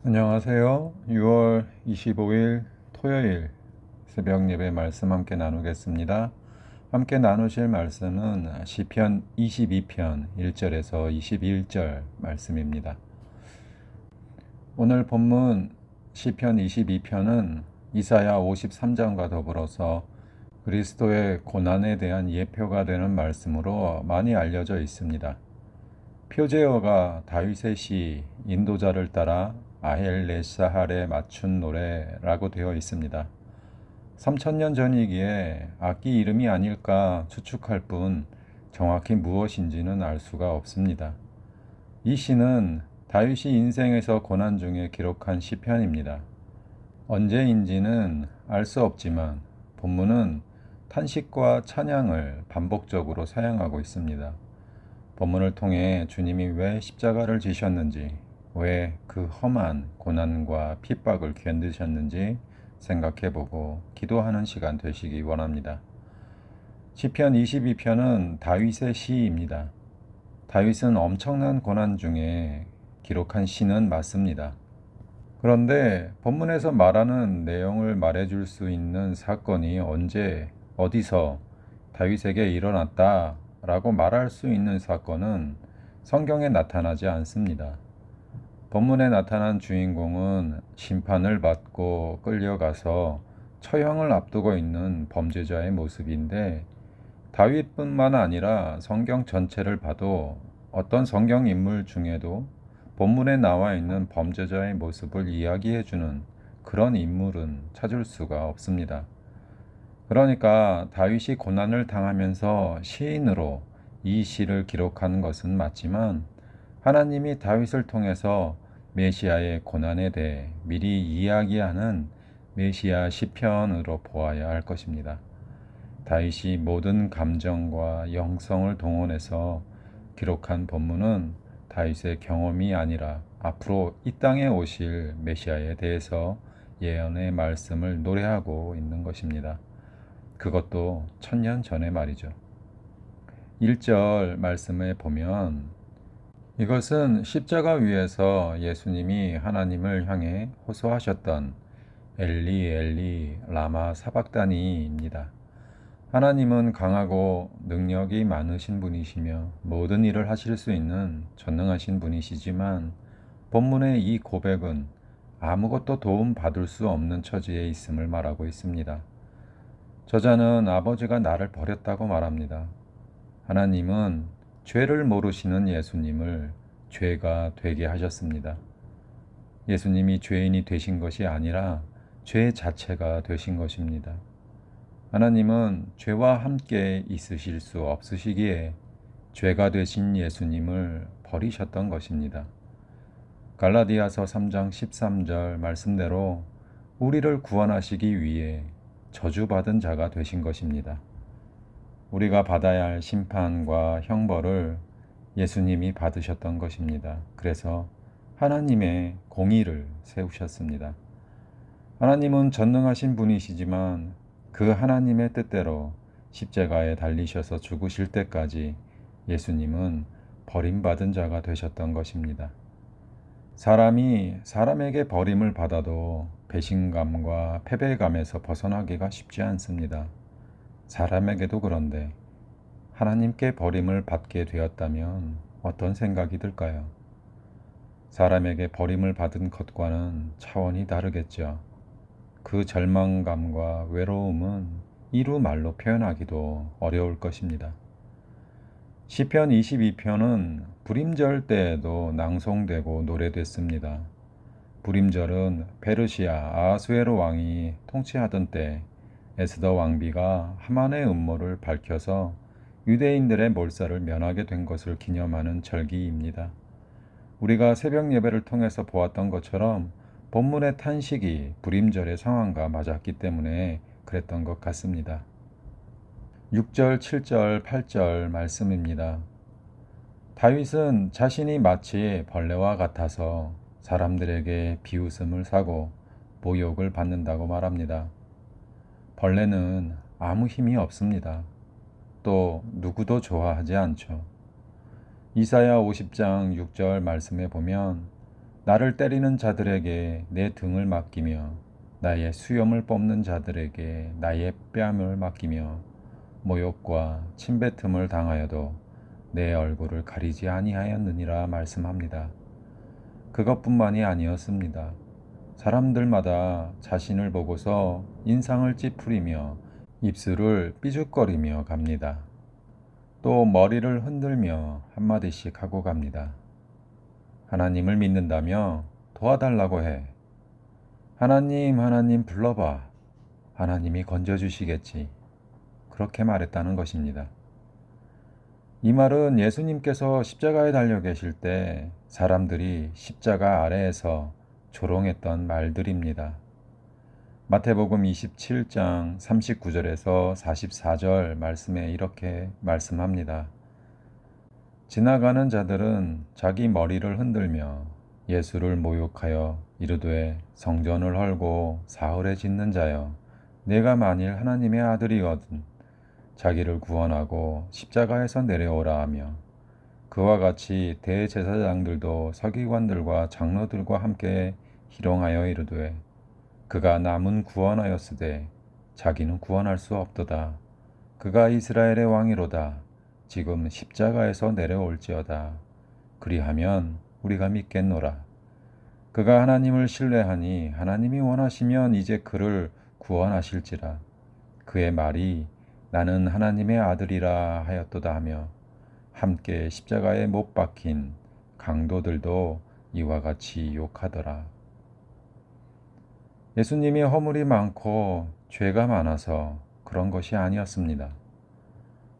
안녕하세요. 6월 25일 토요일 새벽 예배 말씀 함께 나누겠습니다. 함께 나누실 말씀은 시편 22편 1절에서 21절 말씀입니다. 오늘 본문 시편 22편은 이사야 53장과 더불어서 그리스도의 고난에 대한 예표가 되는 말씀으로 많이 알려져 있습니다. 표제어가 다윗의 시 인도자를 따라 아헬레사할에 맞춘 노래라고 되어 있습니다. 3000년 전이기에 악기 이름이 아닐까 추측할 뿐 정확히 무엇인지는 알 수가 없습니다. 이 시는 다윗이 인생에서 고난 중에 기록한 시편입니다. 언제인지는 알 수 없지만 본문은 탄식과 찬양을 반복적으로 사용하고 있습니다. 본문을 통해 주님이 왜 십자가를 지셨는지, 왜 그 험한 고난과 핍박을 견디셨는지 생각해보고 기도하는 시간 되시기 원합니다. 시편 22편은 다윗의 시입니다. 다윗은 엄청난 고난 중에 기록한 시는 맞습니다. 그런데 본문에서 말하는 내용을 말해줄 수 있는 사건이 언제, 어디서 다윗에게 일어났다 라고 말할 수 있는 사건은 성경에 나타나지 않습니다. 본문에 나타난 주인공은 심판을 받고 끌려가서 처형을 앞두고 있는 범죄자의 모습인데 다윗뿐만 아니라 성경 전체를 봐도 어떤 성경 인물 중에도 본문에 나와 있는 범죄자의 모습을 이야기해주는 그런 인물은 찾을 수가 없습니다. 그러니까 다윗이 고난을 당하면서 시인으로 이 시를 기록한 것은 맞지만 하나님이 다윗을 통해서 메시아의 고난에 대해 미리 이야기하는 메시아 시편으로 보아야 할 것입니다. 다윗이 모든 감정과 영성을 동원해서 기록한 본문은 다윗의 경험이 아니라 앞으로 이 땅에 오실 메시아에 대해서 예언의 말씀을 노래하고 있는 것입니다. 그것도 1000년 전의 말이죠. 1절 말씀에 보면 이것은 십자가 위에서 예수님이 하나님을 향해 호소하셨던 엘리 엘리 라마 사박다니입니다. 하나님은 강하고 능력이 많으신 분이시며 모든 일을 하실 수 있는 전능하신 분이시지만 본문의 이 고백은 아무것도 도움 받을 수 없는 처지에 있음을 말하고 있습니다. 저자는 아버지가 나를 버렸다고 말합니다. 하나님은 죄를 모르시는 예수님을 죄가 되게 하셨습니다. 예수님이 죄인이 되신 것이 아니라 죄 자체가 되신 것입니다. 하나님은 죄와 함께 있으실 수 없으시기에 죄가 되신 예수님을 버리셨던 것입니다. 갈라디아서 3장 13절 말씀대로 우리를 구원하시기 위해 저주받은 자가 되신 것입니다. 우리가 받아야 할 심판과 형벌을 예수님이 받으셨던 것입니다. 그래서 하나님의 공의를 세우셨습니다. 하나님은 전능하신 분이시지만 그 하나님의 뜻대로 십자가에 달리셔서 죽으실 때까지 예수님은 버림받은 자가 되셨던 것입니다. 사람이 사람에게 버림을 받아도 배신감과 패배감에서 벗어나기가 쉽지 않습니다. 사람에게도 그런데 하나님께 버림을 받게 되었다면 어떤 생각이 들까요? 사람에게 버림을 받은 것과는 차원이 다르겠죠. 그 절망감과 외로움은 이루 말로 표현하기도 어려울 것입니다. 시편 22편은 불임절 때에도 낭송되고 노래됐습니다. 불임절은 페르시아 아하수에로 왕이 통치하던 때 에스더 왕비가 하만의 음모를 밝혀서 유대인들의 몰살을 면하게 된 것을 기념하는 절기입니다. 우리가 새벽 예배를 통해서 보았던 것처럼 본문의 탄식이 불임절의 상황과 맞았기 때문에 그랬던 것 같습니다. 6절, 7절, 8절 말씀입니다. 다윗은 자신이 마치 벌레와 같아서 사람들에게 비웃음을 사고 모욕을 받는다고 말합니다. 벌레는 아무 힘이 없습니다. 또 누구도 좋아하지 않죠. 이사야 50장 6절 말씀에 보면 나를 때리는 자들에게 내 등을 맡기며 나의 수염을 뽑는 자들에게 나의 뺨을 맡기며 모욕과 침뱉음을 당하여도 내 얼굴을 가리지 아니하였느니라 말씀합니다. 그것뿐만이 아니었습니다. 사람들마다 자신을 보고서 인상을 찌푸리며 입술을 삐죽거리며 갑니다. 또 머리를 흔들며 한마디씩 하고 갑니다. 하나님을 믿는다며 도와달라고 해. 하나님, 하나님 불러봐. 하나님이 건져주시겠지. 그렇게 말했다는 것입니다. 이 말은 예수님께서 십자가에 달려 계실 때 사람들이 십자가 아래에서 조롱했던 말들입니다. 마태복음 27장 39절에서 44절 말씀에 이렇게 말씀합니다. 지나가는 자들은 자기 머리를 흔들며 예수를 모욕하여 이르되 성전을 헐고 사흘에 짓는 자여 내가 만일 하나님의 아들이거든 자기를 구원하고 십자가에서 내려오라 하며 그와 같이 대제사장들도 서기관들과 장로들과 함께 희롱하여 이르되 그가 남은 구원하였으되 자기는 구원할 수 없도다. 그가 이스라엘의 왕이로다. 지금 십자가에서 내려올지어다. 그리하면 우리가 믿겠노라. 그가 하나님을 신뢰하니 하나님이 원하시면 이제 그를 구원하실지라. 그의 말이 나는 하나님의 아들이라 하였도다 하며 함께 십자가에 못 박힌 강도들도 이와 같이 욕하더라. 예수님이 허물이 많고 죄가 많아서 그런 것이 아니었습니다.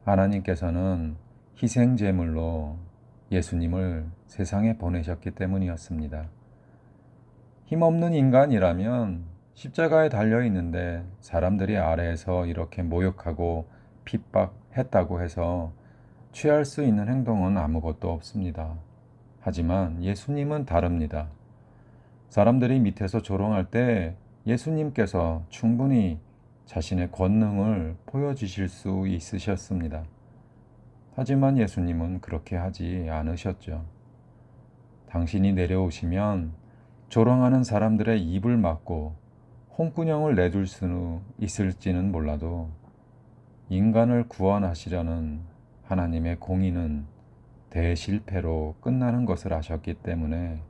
하나님께서는 희생제물로 예수님을 세상에 보내셨기 때문이었습니다. 힘없는 인간이라면 십자가에 달려 있는데 사람들이 아래에서 이렇게 모욕하고 핍박했다고 해서 취할 수 있는 행동은 아무것도 없습니다. 하지만 예수님은 다릅니다. 사람들이 밑에서 조롱할 때 예수님께서 충분히 자신의 권능을 보여주실 수 있으셨습니다. 하지만 예수님은 그렇게 하지 않으셨죠. 당신이 내려오시면 조롱하는 사람들의 입을 막고 홍군형을 내줄 수 있을지는 몰라도 인간을 구원하시려는 하나님의 공의는 대실패로 끝나는 것을 아셨기 때문에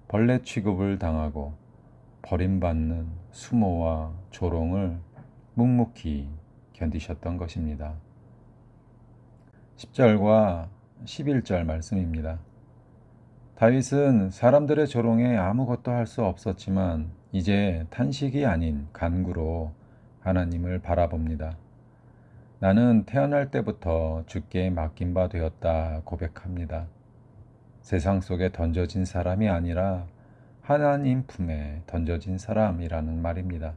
벌레 취급을 당하고 버림받는 수모와 조롱을 묵묵히 견디셨던 것입니다. 10절과 11절 말씀입니다. 다윗은 사람들의 조롱에 아무것도 할 수 없었지만 이제 탄식이 아닌 간구로 하나님을 바라봅니다. 나는 태어날 때부터 주께 맡긴 바 되었다 고백합니다. 세상 속에 던져진 사람이 아니라 하나님 품에 던져진 사람이라는 말입니다.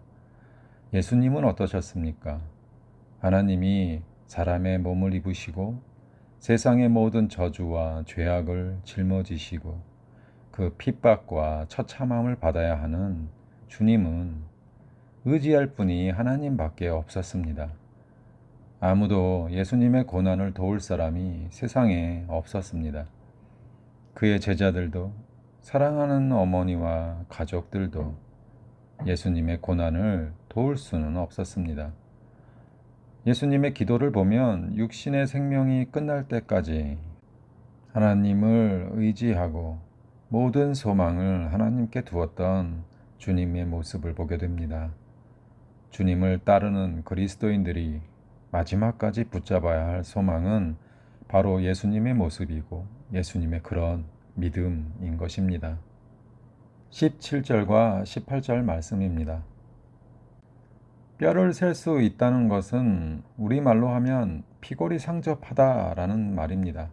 예수님은 어떠셨습니까? 하나님이 사람의 몸을 입으시고 세상의 모든 저주와 죄악을 짊어지시고 그 핍박과 처참함을 받아야 하는 주님은 의지할 분이 하나님밖에 없었습니다. 아무도 예수님의 고난을 도울 사람이 세상에 없었습니다. 그의 제자들도 사랑하는 어머니와 가족들도 예수님의 고난을 도울 수는 없었습니다. 예수님의 기도를 보면 육신의 생명이 끝날 때까지 하나님을 의지하고 모든 소망을 하나님께 두었던 주님의 모습을 보게 됩니다. 주님을 따르는 그리스도인들이 마지막까지 붙잡아야 할 소망은 바로 예수님의 모습이고 예수님의 그런 믿음인 것입니다. 17절과 18절 말씀입니다. 뼈를 셀 수 있다는 것은 우리말로 하면 피골이 상접하다라는 말입니다.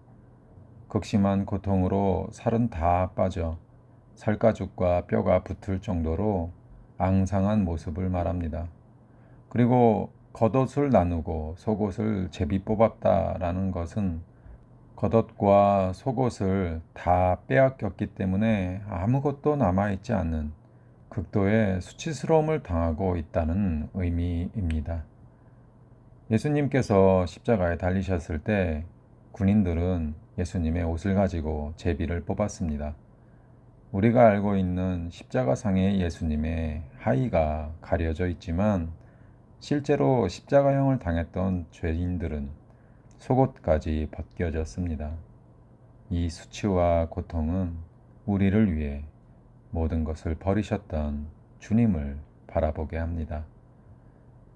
극심한 고통으로 살은 다 빠져 살가죽과 뼈가 붙을 정도로 앙상한 모습을 말합니다. 그리고 겉옷을 나누고 속옷을 제비 뽑았다라는 것은 겉옷과 속옷을 다 빼앗겼기 때문에 아무것도 남아있지 않는 극도의 수치스러움을 당하고 있다는 의미입니다. 예수님께서 십자가에 달리셨을 때 군인들은 예수님의 옷을 가지고 제비를 뽑았습니다. 우리가 알고 있는 십자가상의 예수님의 하의가 가려져 있지만 실제로 십자가형을 당했던 죄인들은 속옷까지 벗겨졌습니다. 이 수치와 고통은 우리를 위해 모든 것을 버리셨던 주님을 바라보게 합니다.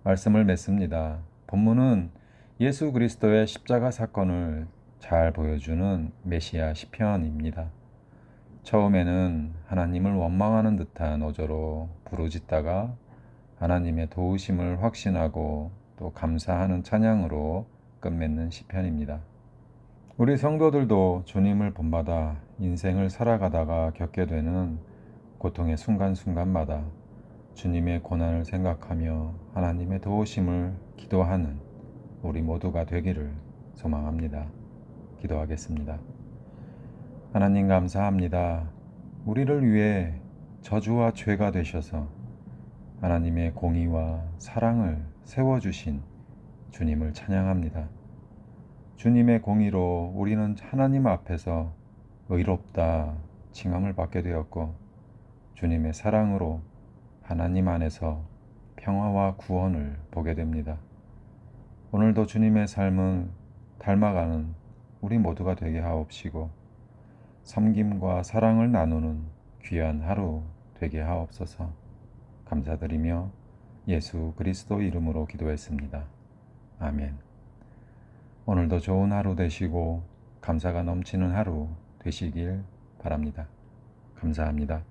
말씀을 맺습니다. 본문은 예수 그리스도의 십자가 사건을 잘 보여주는 메시아 시편입니다. 처음에는 하나님을 원망하는 듯한 어조로 부르짖다가 하나님의 도우심을 확신하고 또 감사하는 찬양으로 끝맺는 시편입니다. 우리 성도들도 주님을 본받아 인생을 살아가다가 겪게 되는 고통의 순간순간마다 주님의 고난을 생각하며 하나님의 도우심을 기도하는 우리 모두가 되기를 소망합니다. 기도하겠습니다. 하나님 감사합니다. 우리를 위해 저주와 죄가 되셔서 하나님의 공의와 사랑을 세워주신 주님을 찬양합니다. 주님의 공의로 우리는 하나님 앞에서 의롭다 칭함을 받게 되었고 주님의 사랑으로 하나님 안에서 평화와 구원을 보게 됩니다. 오늘도 주님의 삶은 닮아가는 우리 모두가 되게 하옵시고 섬김과 사랑을 나누는 귀한 하루 되게 하옵소서. 감사드리며 예수 그리스도 이름으로 기도했습니다. 아멘. 오늘도 좋은 하루 되시고 감사가 넘치는 하루 되시길 바랍니다. 감사합니다.